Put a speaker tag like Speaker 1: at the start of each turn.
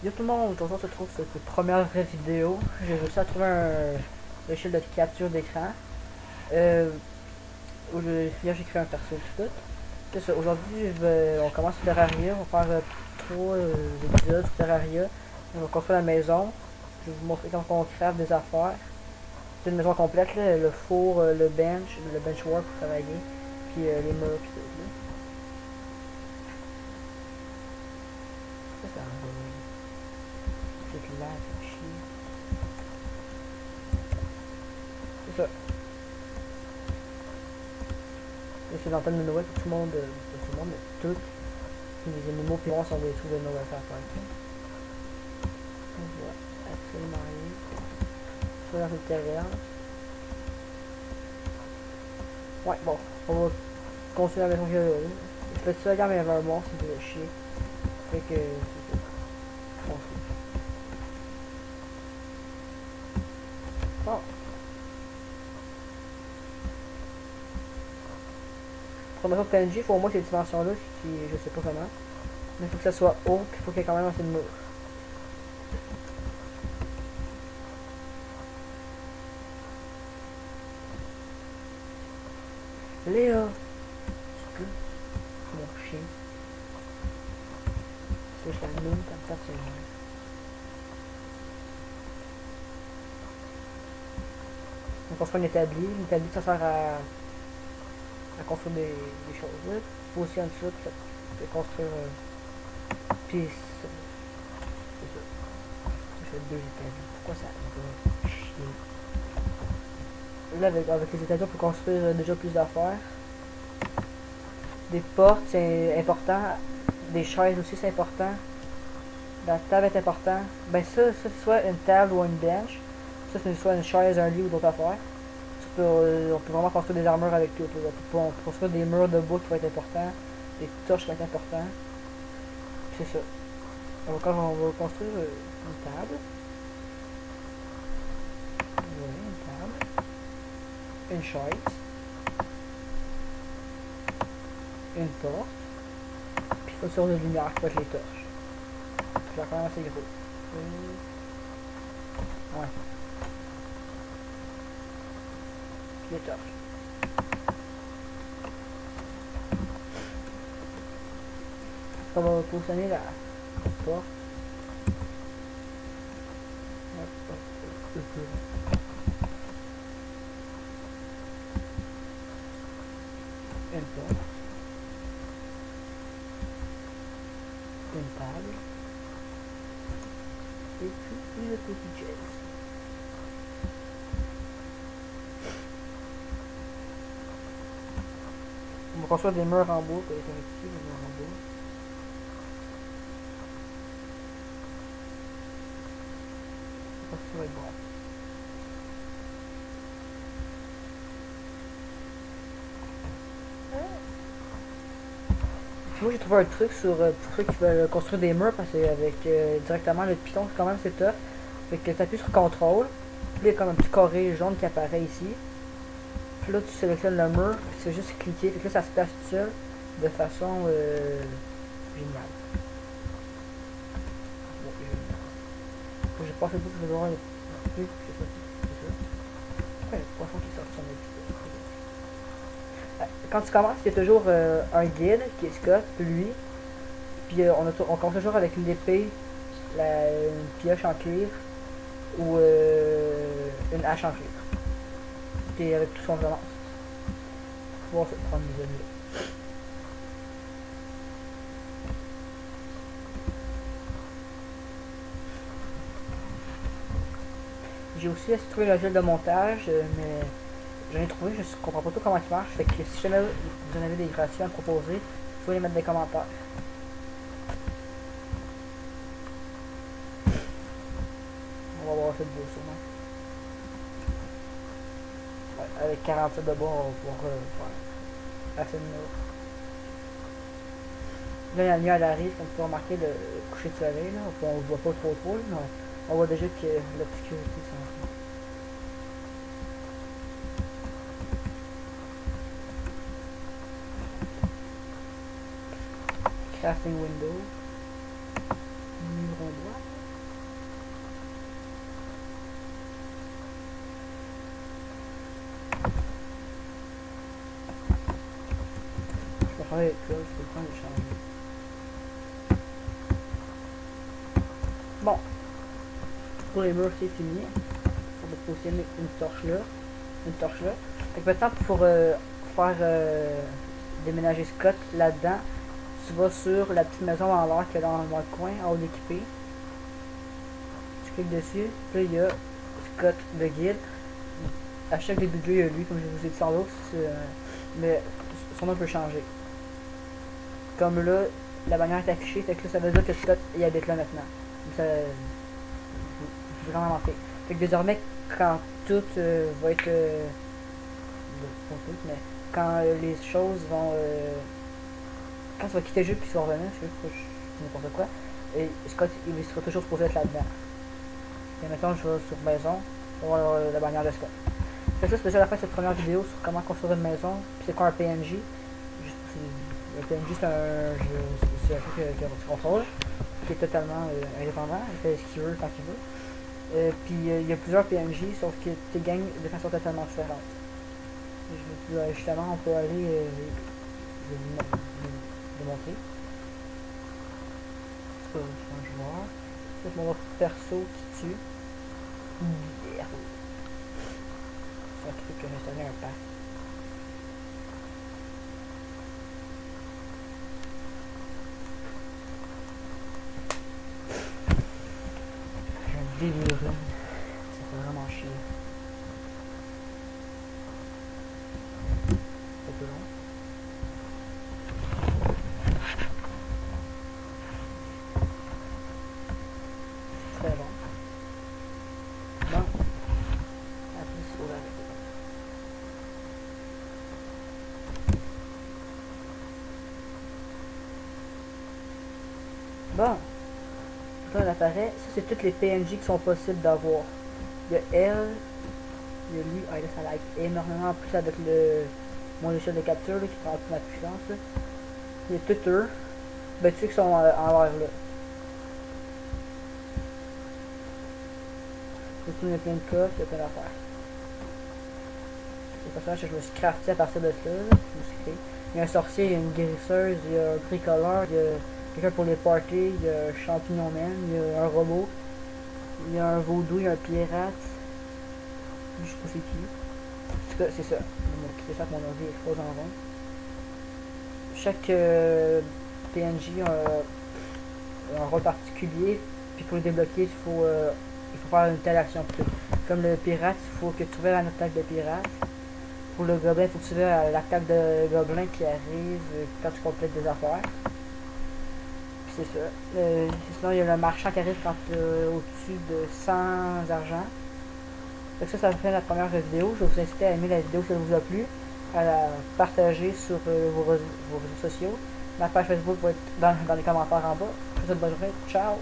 Speaker 1: Yo tout le monde, aujourd'hui on se trouve sur cette première vidéo. J'ai réussi à trouver un logiciel de capture d'écran. Euh, Hier j'ai créé un perso tout. C'est ça, aujourd'hui on commence sur Terraria, on va faire 3 épisodes sur Terraria. On va construire la maison. Je vais vous montrer comment on craft des affaires. C'est une maison complète, là, le four, le bench work pour travailler, puis les murs, puis tout. Là. Ça va. C'est là, c'est chier. C'est ça. C'est l'antenne de Noël pour tout le monde, mais tout. Les animaux puis moi sont des trucs de Noël à faire. On voit absolument rien. Ça dans cette carrière. Ouais, bon, on va continuer la maison que j'ai là. Je fais ça quand il y avait un monstre, c'est de chier. Fait que c'est ça. On fout. Bon. Pour la PNG, il faut au moins ces dimensions-là, qui je sais pas comment. Mais il faut que ça soit haut, puis il faut qu'il y ait quand même assez de murs. Léa! Tu peux? Mon chien. C'est juste la mine, comme ça, c'est vrai. Donc on se fait un établi. L'établi, ça sert à construire des choses. Là. Tu positionnes ça, puis ça peut construire. Puis c'est ça. Je fais 2 établis. Pourquoi ça va chier? Là, avec les établis, on peut construire déjà plus d'affaires. Des portes, c'est important. Des chaises aussi, c'est important. La table est important. Ben ça c'est soit une table ou une bench. Ça, c'est soit une chaise, un lit ou d'autres affaires. On peut vraiment construire des armures avec tout. On peut construire des murs de bois qui vont être importants. Des torches qui vont être importants. C'est ça. Quand on va construire une table. Oui, une table. Une chaise. Une porte. Puis une source de lumière qui va être les torches. C'est quand même assez gros. Ouais. Puis les torches. On va positionner la porte. Une porte. Une table. Et puis une petite chaise. On va construire des murs en bois, comme ici, des murs en bois. Ça va être bon. Moi j'ai trouvé un truc pour ceux qui veulent construire des murs parce que avec directement le Python quand même c'est tough. Fait que tu appuies sur contrôle, puis il y a comme un petit carré jaune qui apparaît ici. Puis là tu sélectionnes le mur, puis c'est juste cliquer, fait que là ça se place tout seul de façon géniale. Bon, j'ai pas fait beaucoup de voir les trucs, c'est ça. Ouais, le poisson qui sort de son épisode. Quand tu commences, il y a toujours un guide qui est Scott, lui. Puis on commence toujours avec l'épée, une pioche en cuivre ou une hache en cuivre. Puis avec tout ce qu'on commence. Pour pouvoir se prendre des ennemis. J'ai aussi essayé de trouver le gel de montage, mais j'en ai trouvé, je comprends pas tout comment il marche. Fait que si jamais vous en avez des gratuits à me proposer, vous pouvez les mettre dans les commentaires. On va voir ça de beau sûrement. Ouais, avec 47 de bois, on va pouvoir faire assez de murs. Là, la nuit elle arrive, comme vous pouvez remarquer le coucher de soleil, là. On ne voit pas trop, mais on voit déjà que l'obscurité s'en vient. Crafting window. Mur en bois. Ouais, tu vois, je peux le prendre et le changer. Bon, pour les murs, c'est fini. On va positionner une torche là. Une torche là. Fait que maintenant, pour faire déménager Scott là-dedans, tu vas sur la petite maison en l'air qu'il y a dans le coin, en haut d'équipé. Tu cliques dessus. Puis là, il y a Scott le guide. À chaque début de jeu, il y a lui, comme je vous ai dit sans l'autre. Mais son nom peut changer. Comme là, la bannière est affichée, fait que là, ça veut dire que Scott il habite là maintenant. Ça, c'est vraiment fait. Fait que désormais, quand tout va être. Pas tout, mais quand les choses vont. Quand tu vas quitter le jeu puis tu vas revenir, je sais pas, je dis n'importe quoi, et Scott il sera toujours supposé être là-dedans. Et maintenant, je vais sur maison, pour voir la bannière de Scott. Fait que ça, c'est déjà la fin de cette première vidéo sur comment construire une maison, puis c'est quoi un PNJ. Le PNJ, c'est un jeu que tu contrôles, qui est totalement indépendant, il fait ce qu'il veut quand il veut. Puis il y a plusieurs PNJ, sauf que tu gagnes de façon totalement différente. Justement, on peut aller le montrer. C'est un joueur. C'est mon perso qui tue. Yeah. C'est un truc que j'ai installé un pack. J'ai un délire. Ça fait vraiment chier. C'est un peu long. Très long. Bon. Après, c'est ouvert. Bon. Là, elle apparaît. Ça, c'est toutes les PNJ qui sont possibles d'avoir. Il y a elle. Il y a lui. Ah, là, ça lag énormément en plus avec mon échelle de capture là, qui prend toute ma puissance. Là. Il y a tout eux. Ben, ceux qui sont en l'air là. Il y a plein de coffres, il y a plein d'affaires. Les personnages que je me suis crafté à partir de ça. Je me suis créé. Il y a un sorcier, il y a une guérisseuse, il y a un bricoleur, il y a quelqu'un pour les parties, il y a un champignon man, il y a un robot, il y a un vaudou, il y a un pirate. Je sais pas c'est qui. C'est ça. C'est ça que mon ordi explose en rond. Chaque PNJ a un rôle particulier, puis pour le débloquer, il faut faire une telle action. Comme le pirate, il faut que tu fasses une attaque de pirate. Pour le gobelin, il faut que tu fasses l'attaque de gobelin qui arrive quand tu complètes des affaires. Puis c'est ça. Sinon, il y a le marchand qui arrive quand au-dessus de 100 argent. Donc ça fait la première vidéo. Je vais vous inciter à aimer la vidéo si elle vous a plu, à la partager sur vos réseaux sociaux. Ma page Facebook va être dans les commentaires en bas. Je vous souhaite une bonne journée. Ciao!